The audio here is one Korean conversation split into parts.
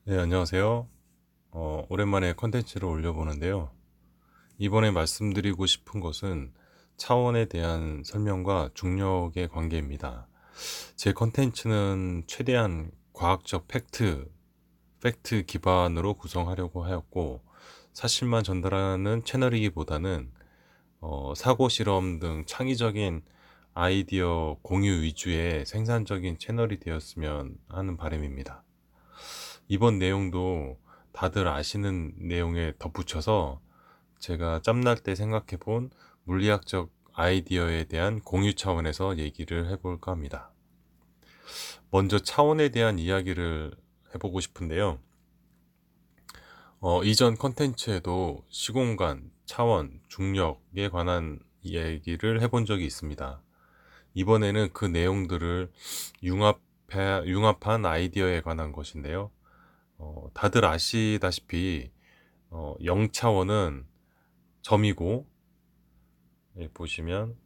네, 안녕하세요. 오랜만에 컨텐츠를 올려보는데요. 이번에 말씀드리고 싶은 것은 차원에 대한 설명과 중력의 관계입니다. 제 컨텐츠는 최대한 과학적 팩트 기반으로 구성하려고 하였고, 사실만 전달하는 채널이기보다는 사고 실험 등 창의적인 아이디어 공유 위주의 생산적인 채널이 되었으면 하는 바람입니다. 이번 내용도 다들 아시는 내용에 덧붙여서 제가 짬날 때 생각해 본 물리학적 아이디어에 대한 공유 차원에서 얘기를 해볼까 합니다. 먼저 차원에 대한 이야기를 해보고 싶은데요. 이전 컨텐츠에도 시공간, 차원, 중력에 관한 얘기를 해본 적이 있습니다. 이번에는 그 내용들을 융합한 아이디어에 관한 것인데요. 다들 아시다시피 0차원은 점이고, 여기 보시면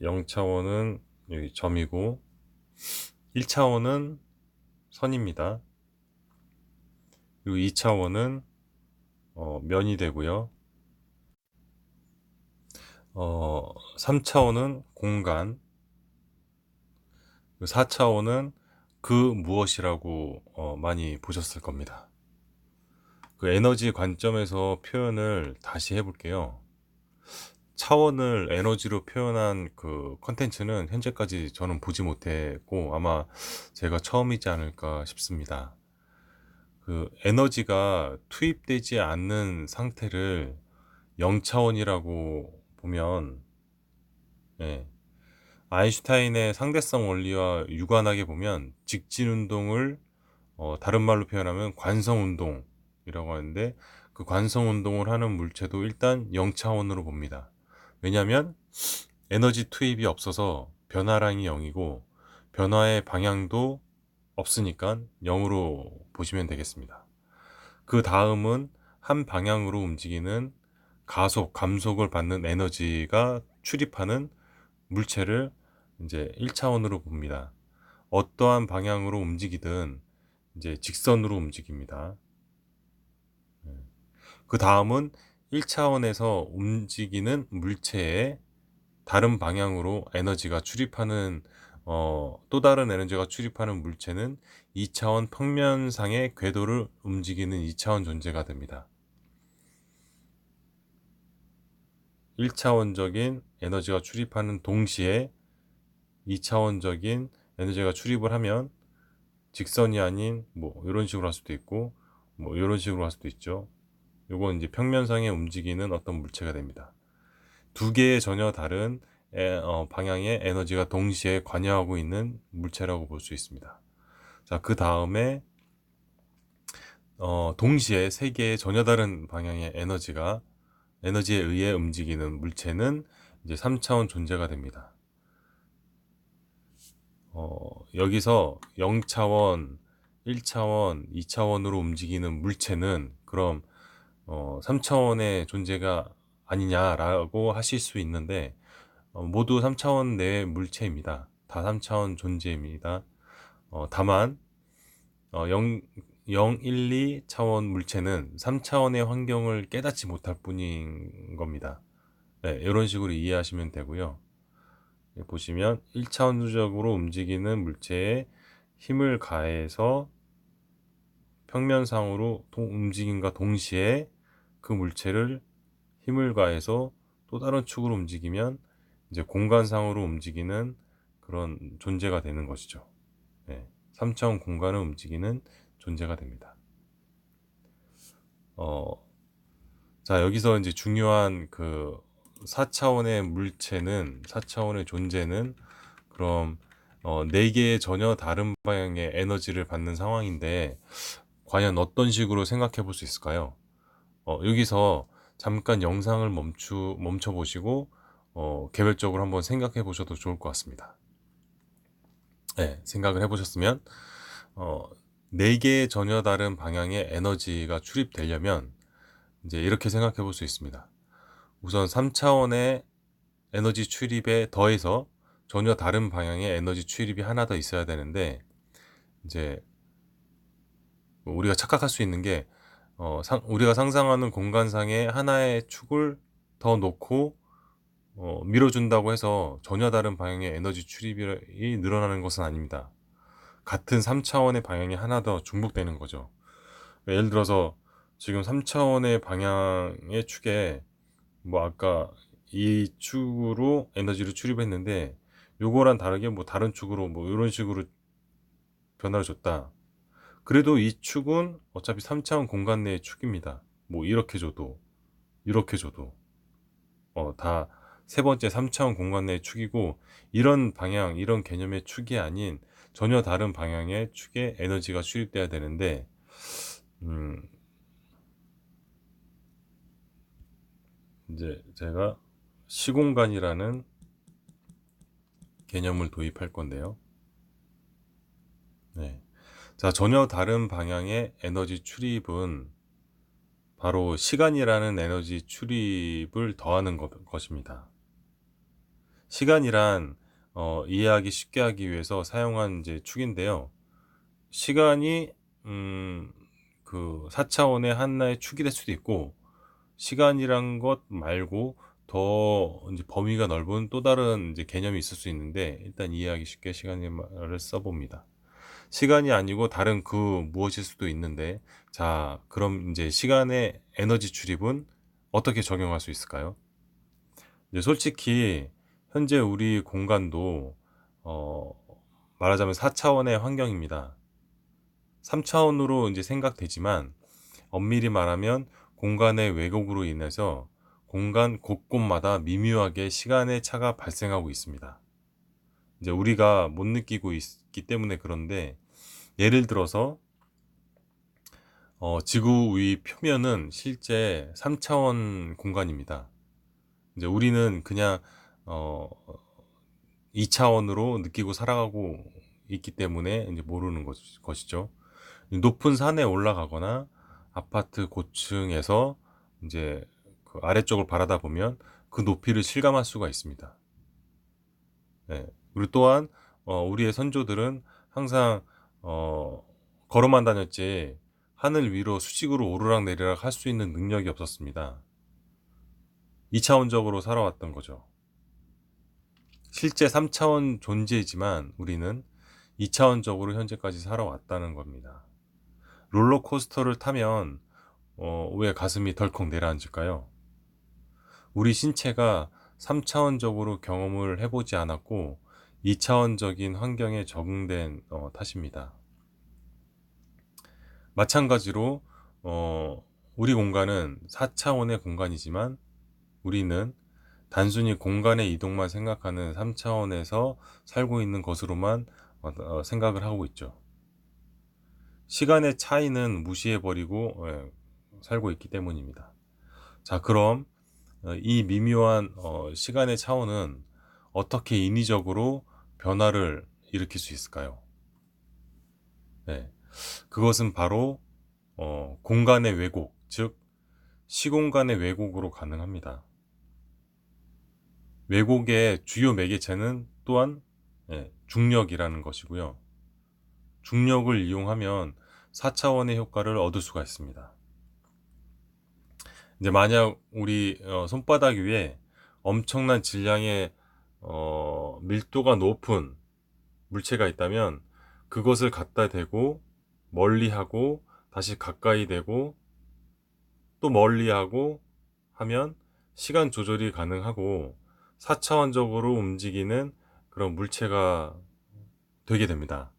0차원은 여기 점이고 1차원은 선입니다. 그리고 2차원은 면이 되고요. 3차원은 공간, 4차원은 그 무엇이라고 많이 보셨을 겁니다. 그 에너지 관점에서 표현을 다시 해볼게요. 차원을 에너지로 표현한 그 컨텐츠는 현재까지 저는 보지 못했고 아마 제가 처음이지 않을까 싶습니다. 그 에너지가 투입되지 않는 상태를 0차원이라고 보면, 예, 아인슈타인의 상대성 원리와 유관하게 보면 직진 운동을 다른 말로 표현하면 관성 운동이라고 하는데, 그 관성 운동을 하는 물체도 일단 0차원으로 봅니다. 왜냐하면 에너지 투입이 없어서 변화량이 0이고 변화의 방향도 없으니까 0으로 보시면 되겠습니다. 그 다음은 한 방향으로 움직이는 감속을 받는 에너지가 출입하는 물체를 이제 1차원으로 봅니다. 어떠한 방향으로 움직이든 이제 직선으로 움직입니다. 그 다음은 1차원에서 움직이는 물체에 다른 방향으로 에너지가 출입하는 또 다른 에너지가 출입하는 물체는 2차원 평면상의 궤도를 움직이는 2차원 존재가 됩니다. 1차원적인 에너지가 출입하는 동시에 2차원적인 에너지가 출입을 하면 직선이 아닌 뭐 이런 식으로 할 수도 있고 뭐 이런 식으로 할 수도 있죠. 이건 이제 평면상에 움직이는 어떤 물체가 됩니다. 두 개의 전혀 다른 방향의 에너지가 동시에 관여하고 있는 물체라고 볼 수 있습니다. 자, 그 다음에 동시에 세 개의 전혀 다른 방향의 에너지에 의해 움직이는 물체는 이제 3차원 존재가 됩니다. 여기서 0차원, 1차원, 2차원으로 움직이는 물체는 그럼 3차원의 존재가 아니냐라고 하실 수 있는데, 모두 3차원 내의 물체입니다. 다 3차원 존재입니다. 다만 0, 1, 2차원 물체는 3차원의 환경을 깨닫지 못할 뿐인 겁니다. 네, 이런 식으로 이해하시면 되고요. 보시면 1차원적으로 움직이는 물체에 힘을 가해서 평면상으로 움직임과 동시에 그 물체를 힘을 가해서 또 다른 축으로 움직이면 이제 공간상으로 움직이는 그런 존재가 되는 것이죠. 네, 3차원 공간을 움직이는 존재가 됩니다. 어, 자, 여기서 이제 중요한 그 4차원의 존재는 그럼 4개의 전혀 다른 방향의 에너지를 받는 상황인데 과연 어떤 식으로 생각해 볼 수 있을까요? 여기서 잠깐 영상을 멈춰 보시고 개별적으로 한번 생각해 보셔도 좋을 것 같습니다. 네, 생각을 해 보셨으면 어, 4개의 전혀 다른 방향의 에너지가 출입되려면 이제 이렇게 생각해 볼 수 있습니다. 우선 3차원의 에너지 출입에 더해서 전혀 다른 방향의 에너지 출입이 하나 더 있어야 되는데, 이제 우리가 착각할 수 있는 게 우리가 상상하는 공간상에 하나의 축을 더 놓고 밀어준다고 해서 전혀 다른 방향의 에너지 출입이 늘어나는 것은 아닙니다. 같은 3차원의 방향이 하나 더 중복되는 거죠. 예를 들어서 지금 3차원의 방향의 축에 뭐 아까 이 축으로 에너지를 출입했는데 요거랑 다르게 뭐 다른 축으로 뭐 이런 식으로 변화를 줬다. 그래도 이 축은 어차피 3차원 공간 내의 축입니다. 뭐 이렇게 줘도 이렇게 줘도 다 세 번째 3차원 공간 내의 축이고, 이런 방향 이런 개념의 축이 아닌 전혀 다른 방향의 축에 에너지가 출입돼야 되는데 음 이제 제가 시공간이라는 개념을 도입할 건데요. 네. 자, 전혀 다른 방향의 에너지 출입은 바로 시간이라는 에너지 출입을 더하는 것입니다. 시간이란 이해하기 쉽게 하기 위해서 사용한 이제 축인데요. 시간이 그 4차원의 하나의 축이 될 수도 있고, 시간이란 것 말고 더 이제 범위가 넓은 또 다른 이제 개념이 있을 수 있는데, 일단 이해하기 쉽게 시간의 말을 써봅니다. 시간이 아니고 다른 그 무엇일 수도 있는데, 자, 그럼 이제 시간의 에너지 출입은 어떻게 적용할 수 있을까요? 이제 솔직히 현재 우리 공간도 어 말하자면 4차원의 환경입니다. 3차원으로 이제 생각되지만 엄밀히 말하면 공간의 왜곡으로 인해서 공간 곳곳마다 미묘하게 시간의 차가 발생하고 있습니다. 이제 우리가 못 느끼고 있기 때문에 그런데, 예를 들어서 지구 위 표면은 실제 3차원 공간입니다. 이제 우리는 그냥 어 2차원으로 느끼고 살아가고 있기 때문에 이제 모르는 것이죠. 높은 산에 올라가거나 아파트 고층에서 이제 그 아래쪽을 바라다 보면 그 높이를 실감할 수가 있습니다. 네. 그리고 또한 우리의 선조들은 항상 어 걸어만 다녔지 하늘 위로 수직으로 오르락내리락 할 수 있는 능력이 없었습니다. 2차원적으로 살아왔던 거죠. 실제 3차원 존재이지만 우리는 2차원적으로 현재까지 살아왔다는 겁니다. 롤러코스터를 타면 왜 가슴이 덜컥 내려앉을까요? 우리 신체가 3차원적으로 경험을 해보지 않았고 2차원적인 환경에 적응된 탓입니다. 마찬가지로 우리 공간은 4차원의 공간이지만 우리는 단순히 공간의 이동만 생각하는 3차원에서 살고 있는 것으로만 생각을 하고 있죠. 시간의 차이는 무시해버리고 살고 있기 때문입니다. 자, 그럼 이 미묘한 시간의 차원은 어떻게 인위적으로 변화를 일으킬 수 있을까요? 네, 그것은 바로 공간의 왜곡, 즉 시공간의 왜곡으로 가능합니다. 왜곡의 주요 매개체는 또한 중력이라는 것이고요. 중력을 이용하면 4차원의 효과를 얻을 수가 있습니다. 이제 만약 우리 손바닥 위에 엄청난 질량의 밀도가 높은 물체가 있다면 그것을 갖다 대고 멀리하고 다시 가까이 대고 또 멀리하고 하면 시간 조절이 가능하고 4차원적으로 움직이는 그런 물체가 되게 됩니다.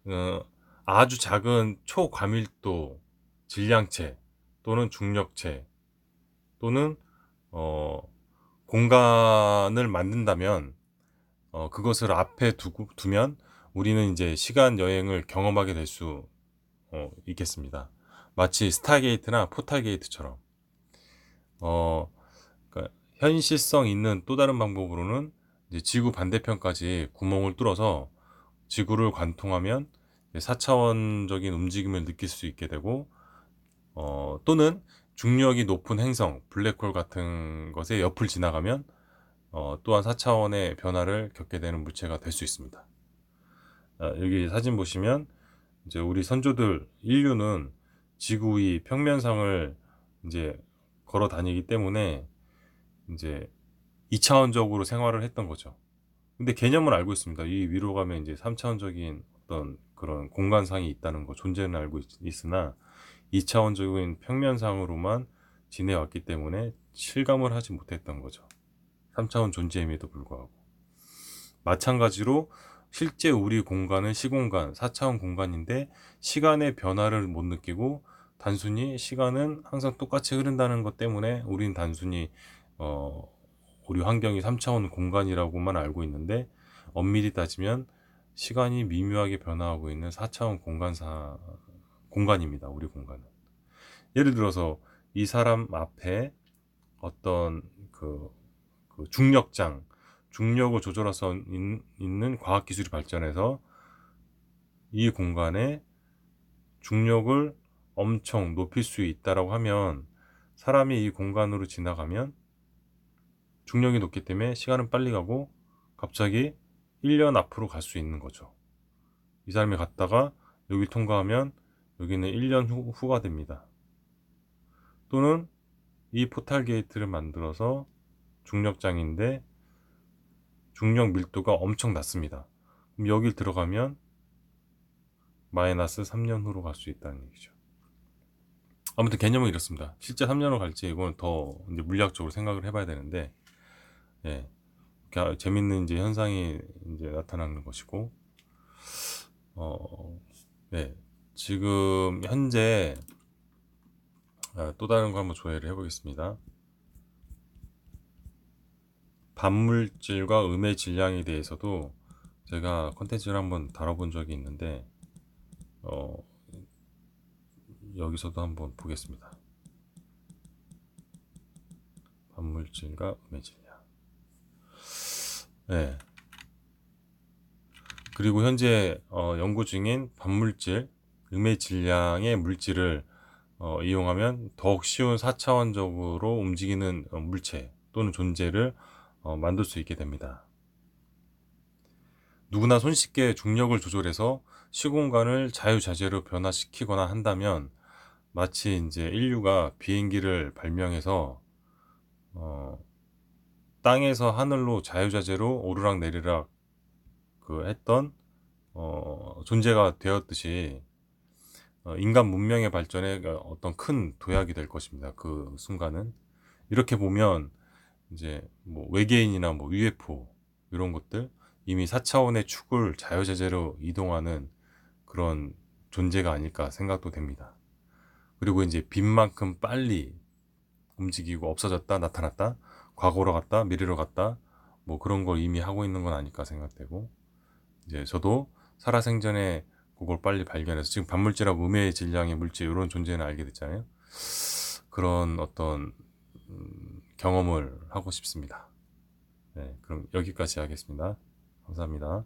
어, 아주 작은 초과밀도 질량체 또는 중력체 또는 어, 공간을 만든다면 그것을 앞에 두면 우리는 이제 시간 여행을 경험하게 될 수 있겠습니다. 마치 스타게이트나 포탈게이트처럼 그러니까 현실성 있는 또 다른 방법으로는 이제 지구 반대편까지 구멍을 뚫어서 지구를 관통하면 4차원적인 움직임을 느낄 수 있게 되고, 또는 중력이 높은 행성, 블랙홀 같은 것의 옆을 지나가면 또한 4차원의 변화를 겪게 되는 물체가 될 수 있습니다. 여기 사진 보시면 이제 우리 선조들 인류는 지구 위 평면상을 이제 걸어 다니기 때문에 이제 2차원적으로 생활을 했던 거죠. 근데 개념을 알고 있습니다. 이 위로 가면 이제 3차원적인 어떤 그런 공간상이 있다는 거, 존재는 알고 있으나 2차원적인 평면상으로만 지내왔기 때문에 실감을 하지 못했던 거죠. 3차원 존재임에도 불구하고. 마찬가지로 실제 우리 공간은 시공간, 4차원 공간인데 시간의 변화를 못 느끼고 단순히 시간은 항상 똑같이 흐른다는 것 때문에 우린 단순히 우리 환경이 3차원 공간이라고만 알고 있는데 엄밀히 따지면 시간이 미묘하게 변화하고 있는 4차원 공간입니다. 우리 공간은. 예를 들어서 이 사람 앞에 어떤 그 중력을 조절할 수 있는 과학기술이 발전해서 이 공간에 중력을 엄청 높일 수 있다라고 하면 사람이 이 공간으로 지나가면 중력이 높기 때문에 시간은 빨리 가고 갑자기 1년 앞으로 갈 수 있는 거죠. 이 사람이 갔다가 여기 통과하면 여기는 1년 후가 됩니다. 또는 이 포탈 게이트를 만들어서 중력장인데 중력 밀도가 엄청 낮습니다. 그럼 여길 들어가면 마이너스 3년 후로 갈 수 있다는 얘기죠. 아무튼 개념은 이렇습니다. 실제 3년으로 갈지 이건 더 이제 물리학적으로 생각을 해봐야 되는데, 예, 재밌는 이제 현상이 이제 나타나는 것이고, 네, 지금 현재 또 다른 거 한번 조회를 해보겠습니다. 반물질과 음의 질량에 대해서도 제가 컨텐츠를 한번 다뤄본 적이 있는데 여기서도 한번 보겠습니다. 반물질과 음의 질량. 네. 그리고 현재 연구 중인 반물질, 음의 질량의 물질을 이용하면 더욱 쉬운 4차원적으로 움직이는 물체 또는 존재를 만들 수 있게 됩니다. 누구나 손쉽게 중력을 조절해서 시공간을 자유자재로 변화시키거나 한다면 마치 이제 인류가 비행기를 발명해서 땅에서 하늘로 자유자재로 오르락내리락 했던 존재가 되었듯이 인간 문명의 발전에 어떤 큰 도약이 될 것입니다. 그 순간은. 이렇게 보면 이제 뭐 외계인이나 뭐 UFO 이런 것들 이미 4차원의 축을 자유자재로 이동하는 그런 존재가 아닐까 생각도 됩니다. 그리고 이제 빛만큼 빨리 움직이고 없어졌다 나타났다 과거로 갔다 미래로 갔다 뭐 그런 걸 이미 하고 있는 건 아닐까 생각되고, 이제 저도 살아생전에 그걸 빨리 발견해서 지금 반물질하고 음의 질량의 물질 이런 존재는 알게 됐잖아요. 그런 어떤 경험을 하고 싶습니다. 네, 그럼 여기까지 하겠습니다. 감사합니다.